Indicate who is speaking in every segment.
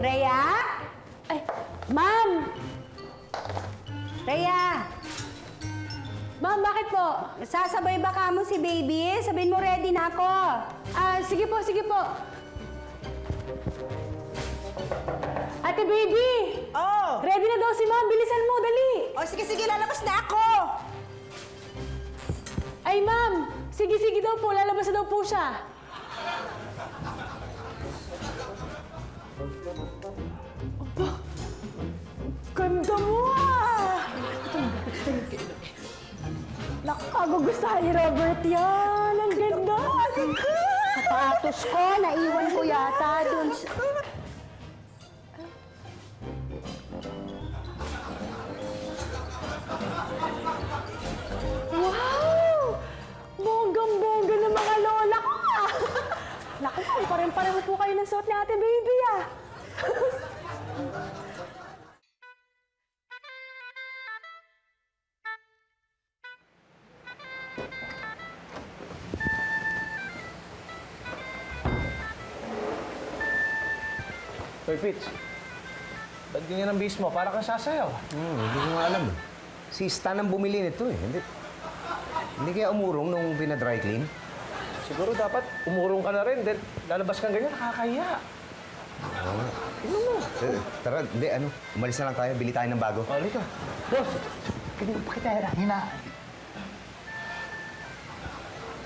Speaker 1: Rhea? Ay, Ma'am! Rhea!
Speaker 2: Ma'am, bakit po?
Speaker 1: Sasabay ba ka mo si baby? Sabihin mo ready na ako.
Speaker 2: Sige po, sige po. Ate baby!
Speaker 1: Oh!
Speaker 2: Ready na daw si Ma'am. Bilisan mo, dali!
Speaker 1: O sige, lalabas na ako!
Speaker 2: Ay, Ma'am! Sige daw po. Lalabas na daw po siya. Aba! Ganda mo ah! Nakakagugustuhan ni Robert yan. Ang ganda!
Speaker 1: Sapatos ko, naiwan ko yata dun sa...
Speaker 2: Wow! Bonggang-bongga ng mga lola ko ah! Naku, parang-pareho po kayo ng suot ni Ate Baby ah!
Speaker 3: Hoy, Pitch. Ba't ganyan ang base mo? Para kang sasayaw.
Speaker 4: Hindi ko nga alam. Si Stan ang bumili nito eh. Hindi kaya umurong nung pinadry clean?
Speaker 3: Siguro dapat umurong ka na rin. Then lalabas kang ganyan, nakakahiya.
Speaker 4: Tara, hindi, umalis na lang tayo. Bili tayo ng bago.
Speaker 3: O, halika.
Speaker 5: Boss, pwede mo pa kita hina.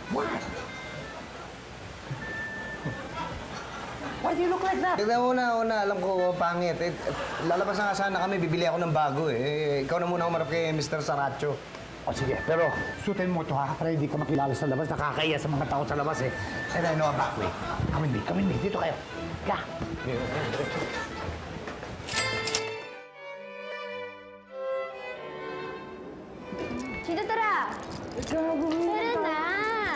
Speaker 5: What? Why do you look like that?
Speaker 4: Tignan mo na, alam ko pangit. Lalabas na nga sana kami, bibili ako ng bago eh. Ikaw na muna umarap kay Mr. Saracho.
Speaker 5: O sige, pero suotin mo ito ha, para hindi ka makilala sa labas. Nakakaya sa mga tao sa labas eh. And I know a back way. Come with me. Dito kayo. Yeah.
Speaker 6: Chito, tara! Tara na!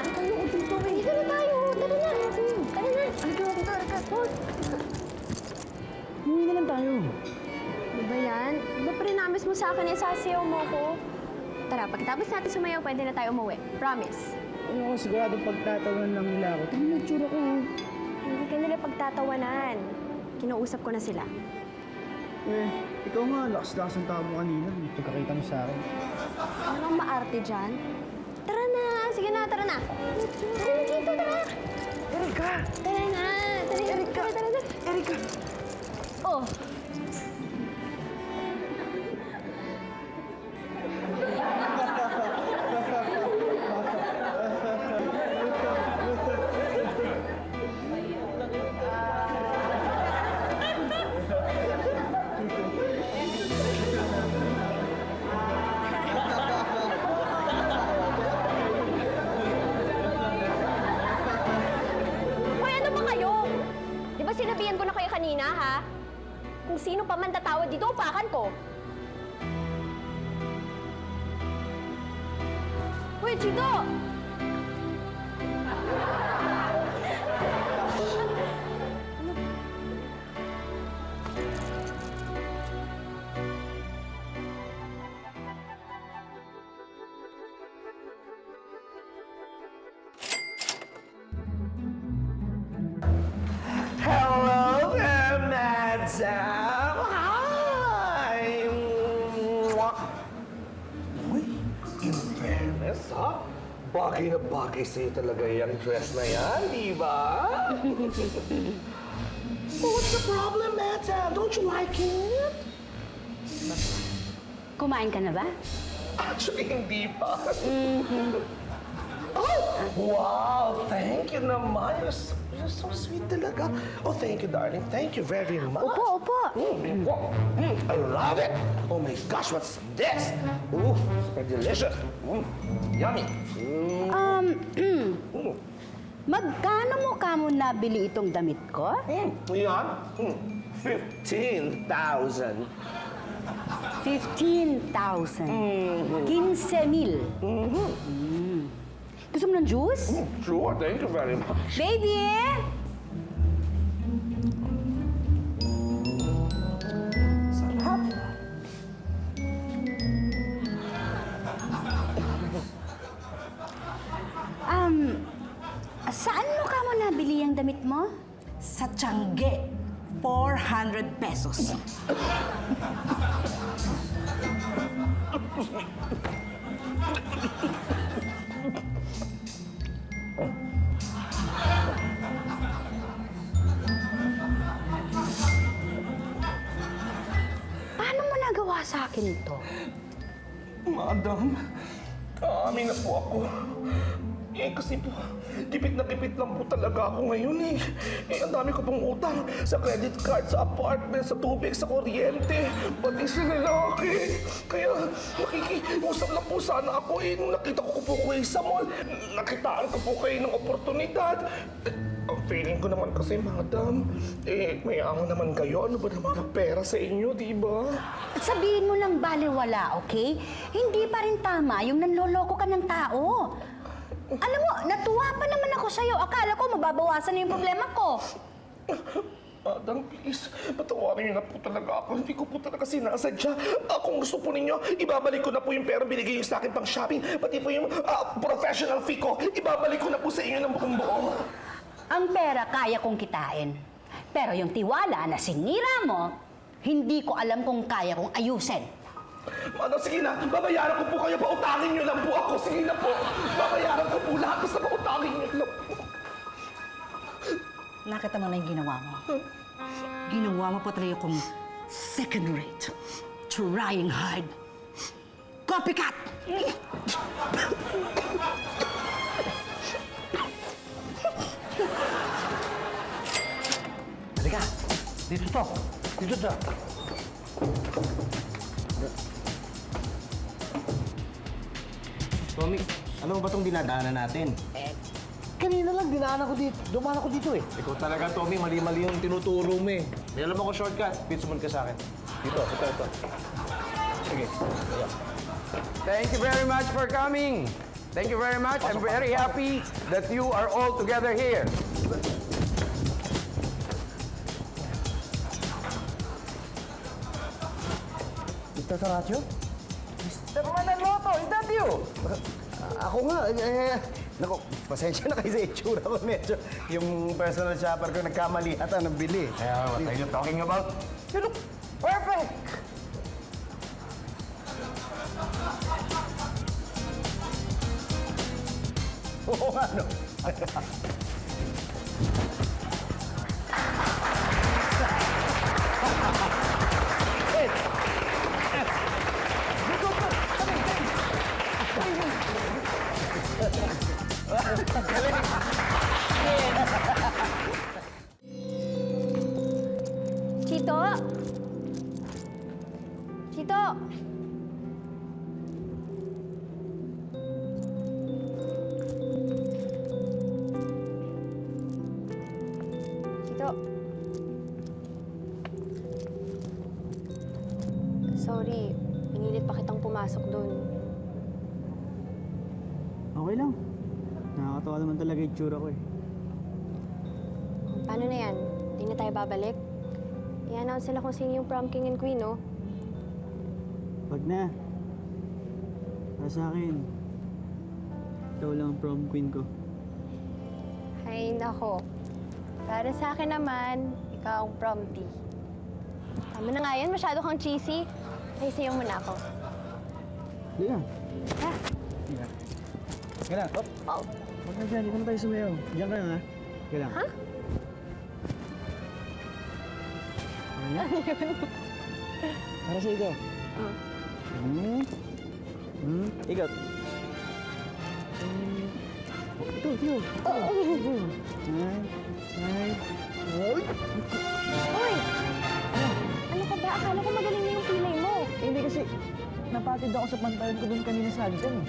Speaker 6: Dito na tayo! Tara na! Tara na!
Speaker 5: Hindi na lang tayo.
Speaker 6: Ano ba yan? Ba prinamis mo sa akin eh, sasayaw mo ko? Tara, pagkatapos natin sumayaw, pwede na tayo umuwi. Promise.
Speaker 5: Ano ko, siguradong pagtatawanan lang nila ako. Tingnan yung tsura ko.
Speaker 6: Hindi ka nila pagtatawanan. Kinausap ko na sila.
Speaker 5: Ikaw nga, lakas-lakas ang tao mo kanina. Pagkakita mo sa akin.
Speaker 6: Ano bang maarte dyan? Tara na! Sige na, tara na! Tara na, Chito, tara!
Speaker 5: Erika!
Speaker 6: Tara na! Tara na!
Speaker 5: Erika!
Speaker 6: Oh! Hoy, ano ba kayo? Di ba sinabihan ko na kayo kanina, ha? Kung sino pa man tatawad dito, upakan ko. Hoy, Chito!
Speaker 3: Hello there, madam! Hi! Uy, in fairness, ha? Bagay na bagay sa'yo talaga yung dress na yan, di ba? What's the problem, madam? Don't you like it?
Speaker 1: Kumain ka na ba?
Speaker 3: Actually, hindi pa. Oh, wow! Thank you naman. You're so sweet talaga. Oh, thank you, darling. Thank you very much.
Speaker 1: Opo.
Speaker 3: I love it. Oh my gosh, what's this? Ooh, super delicious. Yummy.
Speaker 1: Magkano mo kamo nabili itong damit ko?
Speaker 3: Yan? 15,000.
Speaker 1: 15,000. 15,000. Gusto mo ng juice?
Speaker 3: Sure, thank you very much.
Speaker 1: Baby!
Speaker 3: Sarap.
Speaker 1: Saan mo kamo nabili ang damit mo?
Speaker 7: Sa Tiangge. 400 pesos.
Speaker 1: Paano mo nagawa sa akin to?
Speaker 3: Madam, aamin na po ako. Kasi po, gipit na gipit lang po talaga ako ngayon ang dami ko pong utang sa credit card, sa apartment, sa tubig, sa kuryente, pati sa lalaki. Kaya makikiusap lang po sana ako nung nakita ko po kayo sa mall. Nakitaan ko po kayo ng oportunidad. Ang feeling ko naman kasi, madam, may ango naman kayo. Ano ba naman ang pera sa inyo, di ba?
Speaker 7: Sabihin mo lang baliwala, okay? Hindi pa rin tama yung nanloloko ka ng tao. Alam mo, natuwa pa naman ako sa'yo. Akala ko mababawasan na yung problema ko.
Speaker 3: Madam, please, patawarin niyo na po talaga ako. Hindi ko po talaga sinasadya. Kung gusto po ninyo, ibabalik ko na po yung pera binigay niyo sa akin pang shopping. Pati po yung professional fee ko, ibabalik ko na po sa inyo ng buong buo.
Speaker 7: Ang pera kaya kong kitain. Pero yung tiwala na sinira mo, hindi ko alam kung kaya kong ayusin.
Speaker 3: Madam, sige na. Babayaran ko po kayo. Pautangin niyo lang po ako. Sige na po. Babayaran ko po lahat. Basta pautangin niyo lang po.
Speaker 7: Nakita mo na yung ginawa mo. Ginawa mo pa talaga kung second rate. Trying hard. Copycat!
Speaker 5: Halika, dito to. Dito to.
Speaker 4: Tommy, ano ba itong dinadaanan natin?
Speaker 5: Kanina lang, dumaan ako dito eh.
Speaker 4: Ikaw talaga, Tommy, mali-mali yung tinuturo mo eh. May alam ako shortcut. Pitsumon ka sa akin. Dito. Sige.
Speaker 8: Thank you very much for coming. Thank you very much. I'm very happy that you are all together here.
Speaker 5: Mr. Saracho?
Speaker 8: Mr. Manaloto, is that you?
Speaker 4: Ako nga, naku, pasensya na kayo sa itsura ko. Medyo yung personal shopper ko nagkamali ata ng bili.
Speaker 8: What are you talking about? You look perfect.
Speaker 4: Oo nga, no?
Speaker 6: Chito! Chito! Chito. Sorry, pinilit pa kitang pumasok doon.
Speaker 9: Okay lang. Nakakatawa naman talaga yung tsura ko eh.
Speaker 6: Paano na yan? Hindi na tayo babalik? I-announce sila kung sino yung prom king and queen, no?
Speaker 9: Wag na. Para sa akin, ikaw lang ang prom queen ko.
Speaker 6: Ay, nako. Para sa akin naman, ikaw ang prom tea. Tama na nga yan, masyado kang cheesy. Ay, sayo muna ako.
Speaker 9: Hindi na.
Speaker 6: Ha?
Speaker 9: Sige lang.
Speaker 6: Oh.
Speaker 9: Wag na dyan, hindi naman tayo sumayaw. Diyan ka lang ha. Sige lang.
Speaker 6: Ha?
Speaker 9: Okay na? Para sa ikaw. Ikaw. Ito.
Speaker 6: Uy! Ano ka ba? Akala ko magaling na yung pilay mo.
Speaker 9: Hindi kasi, napatid ako sa pantalan ko doon kanina sa hagdan eh.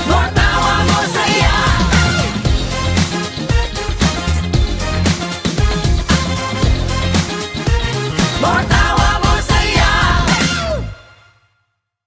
Speaker 10: Bata